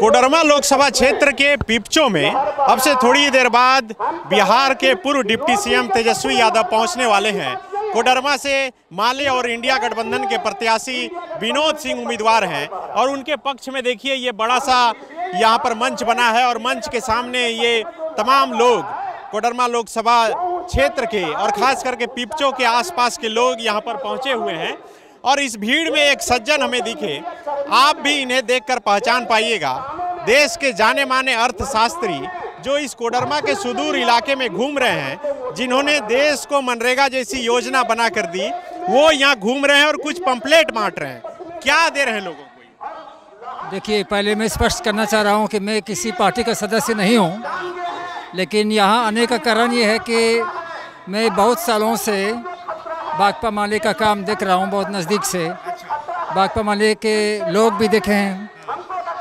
कोडरमा लोकसभा क्षेत्र के पिपचो में अब से थोड़ी देर बाद बिहार के पूर्व डिप्टी सीएम तेजस्वी यादव पहुंचने वाले हैं। कोडरमा से माले और इंडिया गठबंधन के प्रत्याशी विनोद सिंह उम्मीदवार हैं और उनके पक्ष में देखिए ये बड़ा सा यहाँ पर मंच बना है और मंच के सामने ये तमाम लोग कोडरमा लोकसभा क्षेत्र के और खास करके पिपचो के आसपास के लोग यहाँ पर पहुँचे हुए हैं। और इस भीड़ में एक सज्जन हमें दिखे, आप भी इन्हें देखकर पहचान पाइएगा। देश के जाने माने अर्थशास्त्री जो इस कोडरमा के सुदूर इलाके में घूम रहे हैं, जिन्होंने देश को मनरेगा जैसी योजना बना कर दी, वो यहाँ घूम रहे हैं और कुछ पंपलेट बांट रहे हैं। क्या दे रहे हैं लोगों को? देखिए, पहले मैं स्पष्ट करना चाह रहा हूँ कि मैं किसी पार्टी का सदस्य नहीं हूँ, लेकिन यहाँ आने का कारण ये है कि मैं बहुत सालों से भाकपा माले का काम देख रहा हूँ बहुत नज़दीक से। भाकपा माले के लोग भी देखे हैं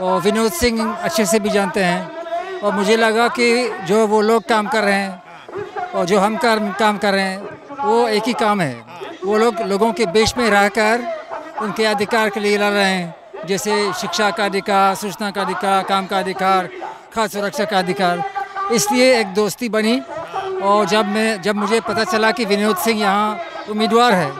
और विनोद सिंह अच्छे से भी जानते हैं, और मुझे लगा कि जो वो लोग काम कर रहे हैं और जो हम काम कर रहे हैं वो एक ही काम है। वो लोग लोगों के बीच में रहकर उनके अधिकार के लिए लड़ रहे हैं, जैसे शिक्षा का अधिकार, सूचना का अधिकार, काम का अधिकार, खाद्य सुरक्षा का अधिकार। इसलिए एक दोस्ती बनी, और जब मुझे पता चला कि विनोद सिंह यहाँ उम्मीदवार है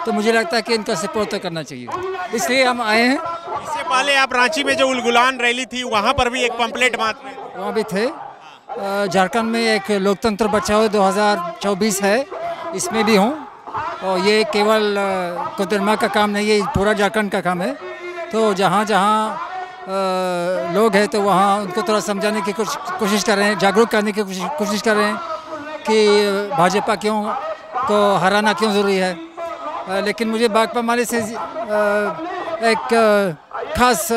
तो मुझे लगता है कि इनका सपोर्ट तो करना चाहिए, इसलिए हम आए हैं। इससे पहले आप रांची में जो उलगुलान रैली थी वहाँ पर भी एक पंपलेट बांट रहे थे? वहाँ भी थे। झारखंड में एक लोकतंत्र बचाओ 2024 है, इसमें भी हूँ, और ये केवल कोडरमा का काम नहीं है, ये पूरा झारखंड का काम है। तो जहाँ जहाँ लोग हैं तो वहाँ उनको थोड़ा समझाने की कोशिश कर रहे हैं, जागरूक करने की कोशिश कर रहे हैं कि भाजपा को हराना क्यों ज़रूरी है। लेकिन मुझे भाकपा माले से एक खास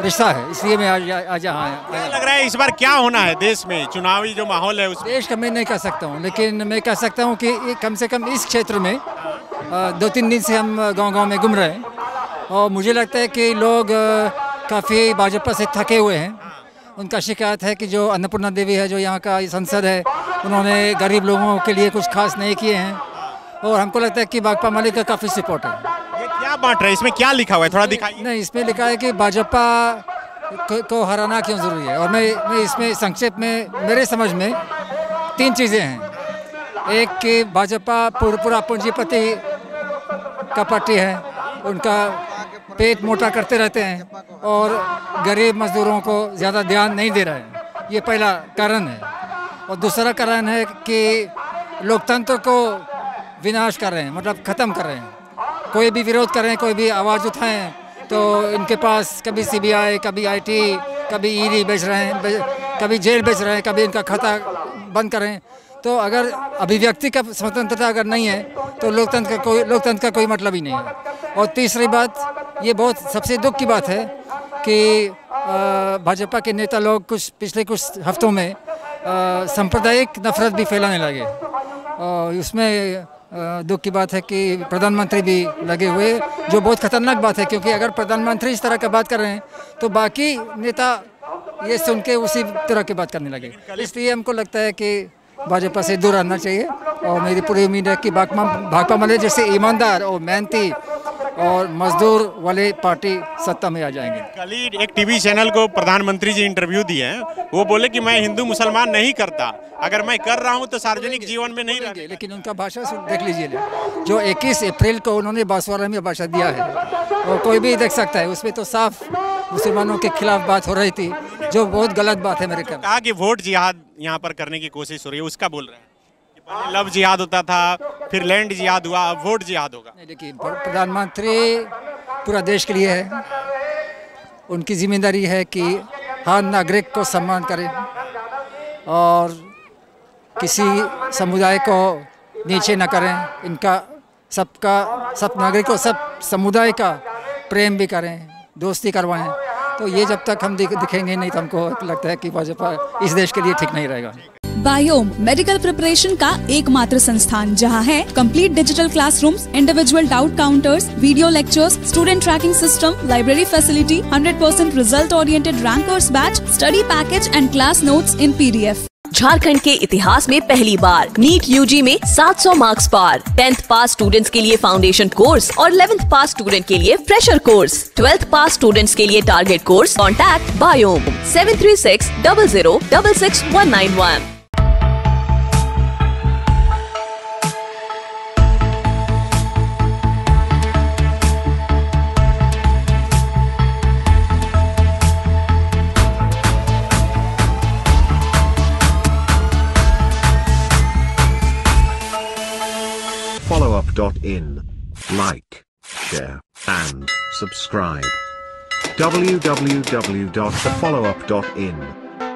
रिश्ता है, इसलिए मैं आज यहाँ आया। क्या लग रहा है इस बार क्या होना है देश में? चुनावी जो माहौल है उस देश का मैं नहीं कह सकता हूँ, लेकिन मैं कह सकता हूँ कि कम से कम इस क्षेत्र में 2-3 दिन से हम गांव-गांव में घूम रहे हैं, और मुझे लगता है कि लोग काफ़ी भाजपा से थके हुए हैं। उनका शिकायत है कि जो अन्नपूर्णा देवी है, जो यहाँ का संसद है, उन्होंने गरीब लोगों के लिए कुछ खास नहीं किए हैं, और हमको लगता है कि भाकपा माले का काफ़ी सपोर्ट है। ये क्या बांट रहे हैं? इसमें क्या लिखा हुआ है, थोड़ा दिखाइए। नहीं, इसमें लिखा है कि भाजपा को हराना क्यों ज़रूरी है, और मैं इसमें संक्षेप में मेरे समझ में 3 चीज़ें हैं। एक कि भाजपा पूरा पूंजीपति का पार्टी है, उनका पेट मोटा करते रहते हैं और गरीब मजदूरों को ज़्यादा ध्यान नहीं दे रहे हैं, ये पहला कारण है। और दूसरा कारण है कि लोकतंत्र को विनाश कर रहे हैं, मतलब ख़त्म कर रहे हैं। कोई भी विरोध कर रहे हैं, कोई भी आवाज़ उठाएं तो इनके पास कभी CBI, कभी IT, कभी ED बेच रहे हैं, कभी जेल बेच रहे हैं, कभी इनका खाता बंद कर रहे हैं। तो अगर अभिव्यक्ति का स्वतंत्रता अगर नहीं है तो लोकतंत्र का कोई मतलब ही नहीं है। और तीसरी बात, ये बहुत सबसे दुख की बात है कि भाजपा के नेता लोग पिछले कुछ हफ्तों में सांप्रदायिक नफरत भी फैलाने लगे, और उसमें दुख की बात है कि प्रधानमंत्री भी लगे हुए, जो बहुत खतरनाक बात है, क्योंकि अगर प्रधानमंत्री इस तरह का बात कर रहे हैं तो बाकी नेता ये सुन के उसी तरह की बात करने लगे। इसलिए हमको लगता है कि भाजपा से दूर रहना चाहिए, और मेरी पूरी उम्मीद है कि भाकपा माले जैसे ईमानदार और मेहनती और मजदूर वाले पार्टी सत्ता में आ जाएंगे। कल ही एक टीवी चैनल को प्रधानमंत्री जी इंटरव्यू दिए हैं, वो बोले कि मैं हिंदू मुसलमान नहीं करता, अगर मैं कर रहा हूं तो सार्वजनिक जीवन में नहीं रहेंगे। लेकिन उनका भाषा देख लीजिए, जो 21 अप्रैल को उन्होंने बांसवाड़ा में भाषण दिया है, और कोई भी देख सकता है, उसमें तो साफ मुसलमानों के खिलाफ बात हो रही थी, जो बहुत गलत बात है। मेरे ख्याल कहा कि वोट जिहाद यहाँ पर करने की कोशिश हो रही है, उसका बोल रहे हैं। पहले लव जिहाद होता था, फिर लैंड जिहाद हुआ, अब वोट जिहाद होगा। नहीं, देखिए, प्रधानमंत्री पूरा देश के लिए है, उनकी जिम्मेदारी है कि हर नागरिक को सम्मान करें और किसी समुदाय को नीचे न करें। इनका सब नागरिकों, सब समुदाय का प्रेम भी करें, दोस्ती करवाएं। तो ये जब तक हम दिखेंगे नहीं तो हमको लगता है कि भाजपा इस देश के लिए ठीक नहीं रहेगा। बायोम मेडिकल प्रिपरेशन का एकमात्र संस्थान, जहां है complete digital classrooms, individual doubt counters, video lectures, student tracking system, library facility, 100% result oriented rankers batch, study package and class notes in PDF। Jharkhand के इतिहास में पहली बार नीट यूजी में 700 मार्क्स पार। 10th पास स्टूडेंट्स के लिए फाउंडेशन कोर्स और 11th पास student के लिए फ्रेशर कोर्स। 12th पास स्टूडेंट्स के लिए target course. Contact biome 736 00 66191। Followup.in. Like, share, and subscribe. www.thefollowup.in